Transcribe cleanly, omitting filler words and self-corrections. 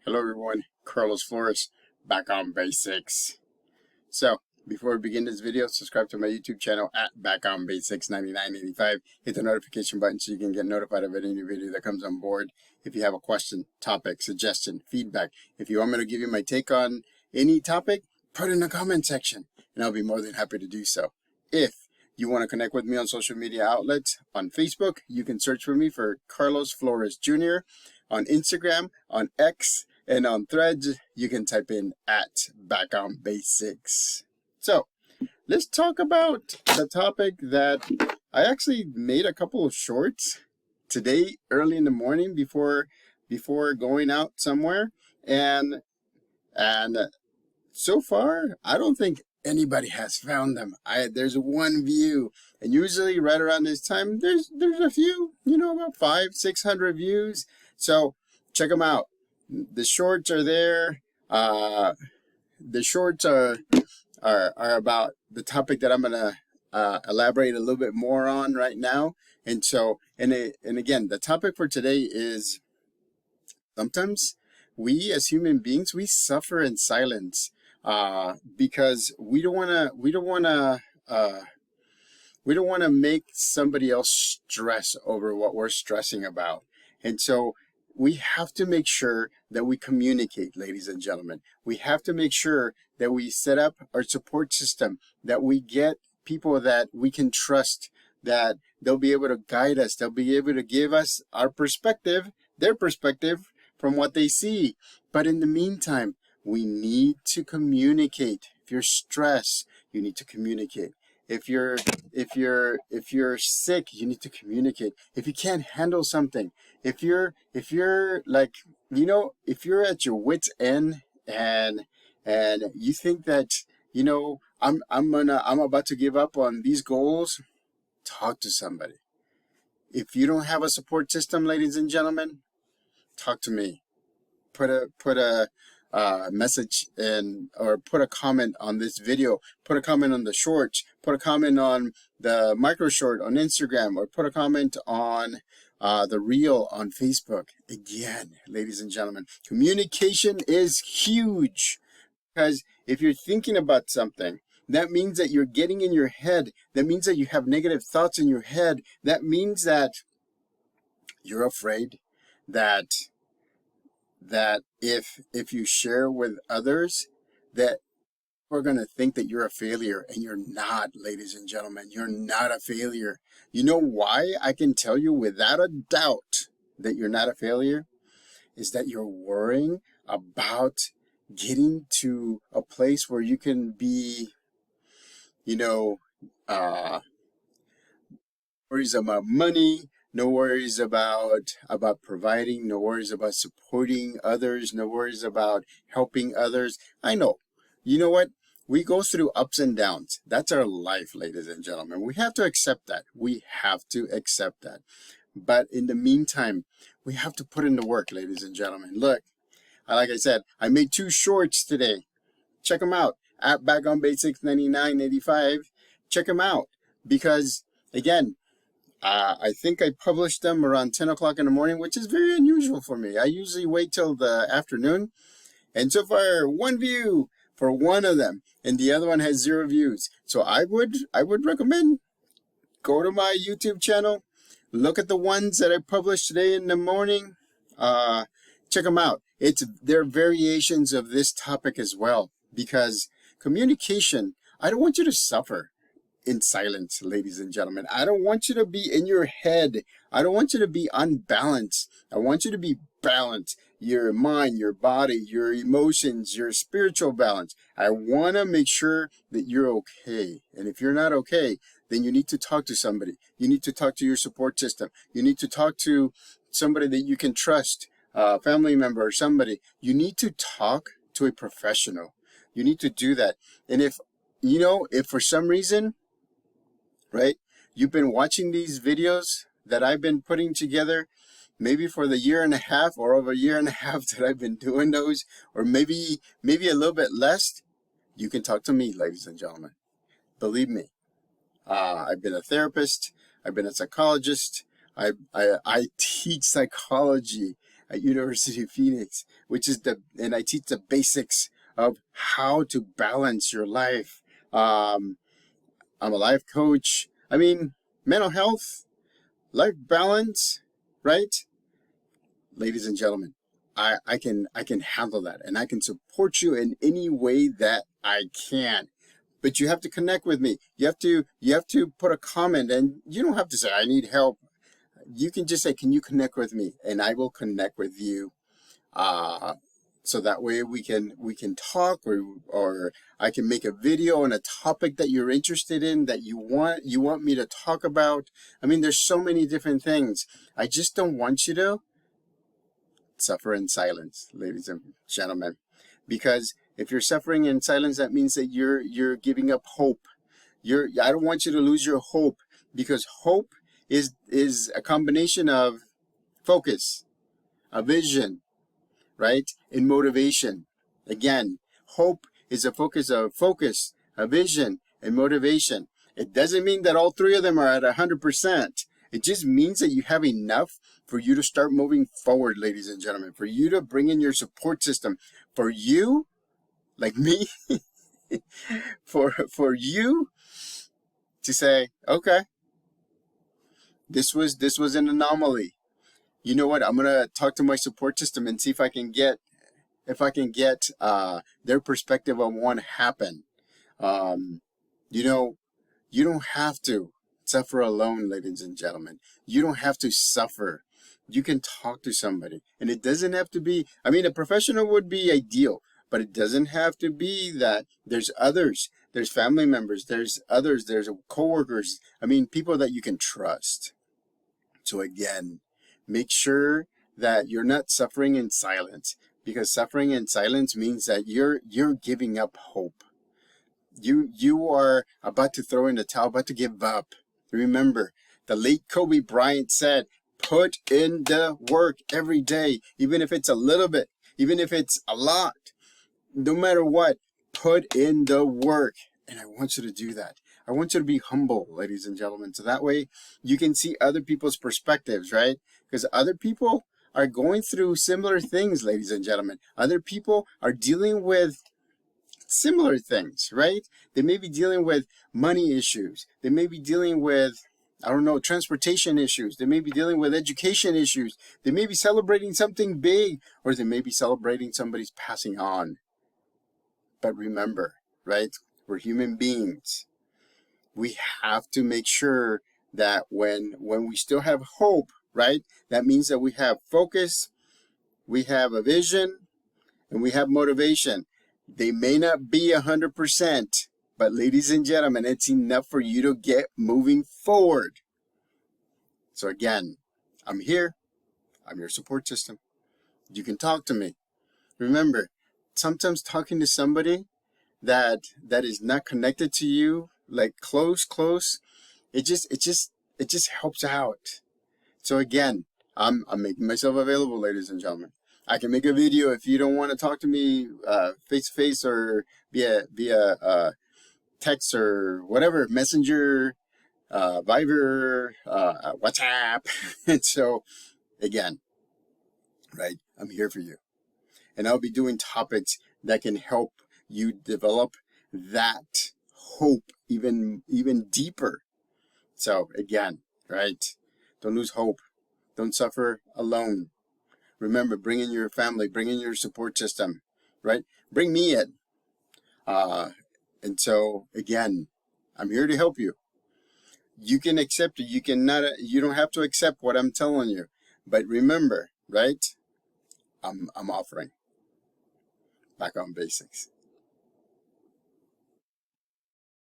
Hello everyone, Carlos Flores, back on basics. So, before we begin this video, subscribe to my YouTube channel at Back on Basics 9985. Hit the notification button so you can get notified of any new video that comes on board. If you have a question, topic, suggestion, feedback, if you want me to give you my take on any topic, put it in the comment section and I'll be more than happy to do so. If you want to connect with me on social media outlets, on Facebook, you can search for me for Carlos Flores Jr. On Instagram, on X, and on Threads, you can type in at Back on Basics. So, let's talk about the topic that I actually made a couple of shorts today early in the morning before going out somewhere, and so far I don't think anybody has found them. There's one view, and usually right around this time there's a few, about 500-600 views. So check them out. The shorts are there. The shorts are about the topic that I'm gonna elaborate a little bit more on right now. And so, and again, the topic for today is sometimes we as human beings, we suffer in silence because we don't wanna make somebody else stress over what we're stressing about. And so we have to make sure that we communicate, ladies and gentlemen. We have to make sure that we set up our support system, that we get people that we can trust, that they'll be able to guide us. They'll be able to give us our perspective, their perspective from what they see. But in the meantime, we need to communicate. If you're stressed, you need to communicate. If you're sick, you need to communicate. If you can't handle something, if you're like, if you're at your wit's end and you think that, I'm about to give up on these goals, talk to somebody. If you don't have a support system, ladies and gentlemen, talk to me. Put a message in, or put a comment on this video, put a comment on the shorts, put a comment on the micro short on Instagram, or put a comment on the reel on Facebook. Again, ladies and gentlemen, communication is huge, because if you're thinking about something, that means that you're getting in your head. That means that you have negative thoughts in your head. That means that you're afraid that if you share with others, that we're going to think that you're a failure, and you're not, ladies and gentlemen. You're not a failure. You know why I can tell you without a doubt that you're not a failure? Is that you're worrying about getting to a place where you can be, worries about money, no worries about providing, no worries about supporting others, no worries about helping others. I know. You know what? We go through ups and downs. That's our life, ladies and gentlemen. We have to accept that. We have to accept that. But in the meantime, we have to put in the work, ladies and gentlemen. Look, like I said, I made 2 shorts today. Check them out at Back on Basics 9985. Check them out because, again, I think I published them around 10 o'clock in the morning, which is very unusual for me. I usually wait till the afternoon. And so far, 1 view for one of them, and the other one has 0 views. So I would recommend go to my YouTube channel, look at the ones that I published today in the morning. Check them out. They're variations of this topic as well, because communication, I don't want you to suffer in silence, ladies and gentlemen. I don't want you to be in your head. I don't want you to be unbalanced. I want you to be balanced. Your mind, your body, your emotions, your spiritual balance. I want to make sure that you're okay. And if you're not okay, then you need to talk to somebody. You need to talk to your support system. You need to talk to somebody that you can trust, a family member or somebody. You need to talk to a professional. You need to do that. And if for some reason, right, you've been watching these videos that I've been putting together, maybe for the 1.5 or over 1.5 that I've been doing those, or maybe a little bit less, you can talk to me, ladies and gentlemen. Believe me, I've been a therapist. I've been a psychologist. I teach psychology. at University of Phoenix, and I teach the basics of how to balance your life. I'm a life coach. I mean, mental health, life balance, right? Ladies and gentlemen, I can handle that, and I can support you in any way that I can. But you have to connect with me. You have to put a comment, and you don't have to say I need help. You can just say, can you connect with me? And I will connect with you. So that way we can talk, or I can make a video on a topic that you're interested in, that you want me to talk about. I mean, there's so many different things. I just don't want you to suffer in silence, ladies and gentlemen, because if you're suffering in silence, that means that you're giving up hope. I don't want you to lose your hope, because hope is a combination of focus, a vision, right, and motivation. Again, hope is a focus, a vision, and motivation. It doesn't mean that all three of them are at 100%. It just means that you have enough for you to start moving forward, ladies and gentlemen, for you to bring in your support system, for you, like me, for you to say, okay, this was an anomaly. You know what? I'm gonna talk to my support system and see if I can get their perspective on what happened. You know, you don't have to suffer alone, ladies and gentlemen. You don't have to suffer. You can talk to somebody, and it doesn't have to be. I mean, a professional would be ideal, but it doesn't have to be that. There's others. There's family members. There's others. There's coworkers. I mean, people that you can trust. So again, make sure that you're not suffering in silence, because suffering in silence means that you're giving up hope. You are about to throw in the towel, about to give up. Remember, the late Kobe Bryant said, put in the work every day, even if it's a little bit, even if it's a lot, no matter what, put in the work. And I want you to do that. I want you to be humble, ladies and gentlemen, so that way you can see other people's perspectives, right? Because other people are going through similar things, ladies and gentlemen. Other people are dealing with similar things, right? They may be dealing with money issues. They may be dealing with, I don't know, transportation issues. They may be dealing with education issues. They may be celebrating something big, or they may be celebrating somebody's passing on. But remember, right? We're human beings. We have to make sure that when we still have hope, right? That means that we have focus, we have a vision, and we have motivation. They may not be 100%, but ladies and gentlemen, it's enough for you to get moving forward. So again, I'm here. I'm your support system. You can talk to me. Remember, sometimes talking to somebody that is not connected to you, like close, it just helps out. So again, I'm making myself available, ladies and gentlemen. I can make a video if you don't want to talk to me face to face, or via text or whatever, Messenger, Viber, WhatsApp. And so again, right, I'm here for you, and I'll be doing topics that can help you develop that hope even deeper. So again, right, don't lose hope. Don't suffer alone. Remember, bring in your family, bring in your support system, right? Bring me in. And so again, I'm here to help you. You can accept it. You don't have to accept what I'm telling you. But remember, right? I'm offering. Back on basics.